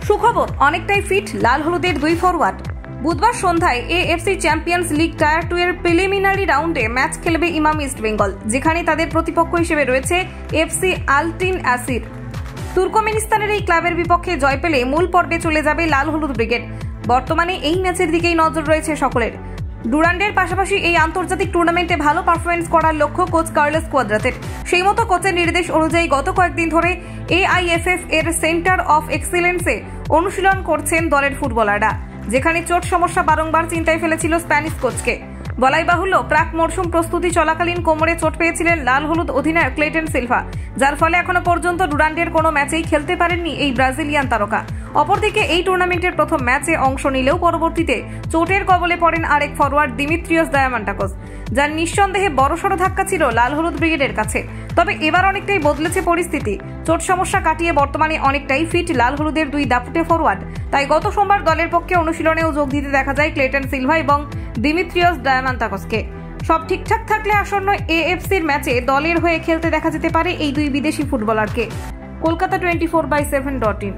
সুখবর, অনেকটাই ফিট লাল হলুদের দুই ফরওয়ার্ড। বুধবার সন্ধ্যায় এএফসি চ্যাম্পিয়ন্স লিগ টায়ার 2 এর প্রিলিমিনারি রাউন্ডে ম্যাচ খেলবে ইমাম ইস্ট বেঙ্গল, যেখানে তাদের প্রতিপক্ষ হিসেবে রয়েছে এফসি আলটিন অ্যাসির। তুর্কমেনিস্তানের এই ক্লাবের বিপক্ষে জয় পেলে মূল পর্বে চলে যাবে লাল হলুদ ব্রিগেড। বর্তমানে এই ম্যাচের দিকেই নজর রয়েছে সকলের। ডুরান্ডের পাশাপাশি এই আন্তর্জাতিক টুর্নামেন্টে ভালো পারফরমেন্স করার লক্ষ্য কোচ কার্লোস কোয়াদ্রাতের। সেই মতো কোচের নির্দেশ অনুযায়ী গত কয়েকদিন ধরে এআইএফএফ এর সেন্টার অফ এক্সিলেন্সে অনুশীলন করছেন দলের ফুটবলাররা, যেখানে চোট সমস্যা বারংবার চিন্তায় ফেলেছিল স্প্যানিশ কোচকে। বলাই বাহুল্য, প্রাক মরশুম প্রস্তুতি চলাকালীন কোমরে চোট পেয়েছিলেন লাল হলুদ অধিনায়ক ক্লেটন সিলভা, যার ফলে এখনো পর্যন্ত ডুরান্ডের কোনো ম্যাচেই খেলতে পারেননি এই ব্রাজিলিয়ান তারকা। অপরদিকে এই টুর্নামেন্টের প্রথম ম্যাচে অংশ নিলেও পরবর্তীতে চোটের কবলে পড়েন আরেক ফরওয়ার্ড দিমিত্রিয়স ডায়ামান্টাকোস, যার নিঃসন্দেহে বড়সড় ধাক্কা ছিল লাল হলুদ ব্রিগেডের কাছে। তবে এবার অনেকটাই বদলেছে পরিস্থিতি। চোট সমস্যা কাটিয়ে বর্তমানে অনেকটাই ফিট লাল হলুদের দুই দাপুটে ফরওয়ার্ড। তাই গত সোমবার দলের পক্ষে অনুশীলনেও যোগ দিতে দেখা যায় ক্লেটন সিলভা এবং দিমিত্রিয়স ডায়ামান্টাকোসকে। সব ঠিকঠাক থাকলে আসন্ন এএফসির ম্যাচে দলের হয়ে খেলতে দেখা যেতে পারে এই দুই বিদেশি ফুটবলারকে। কলকাতা 24/7.in।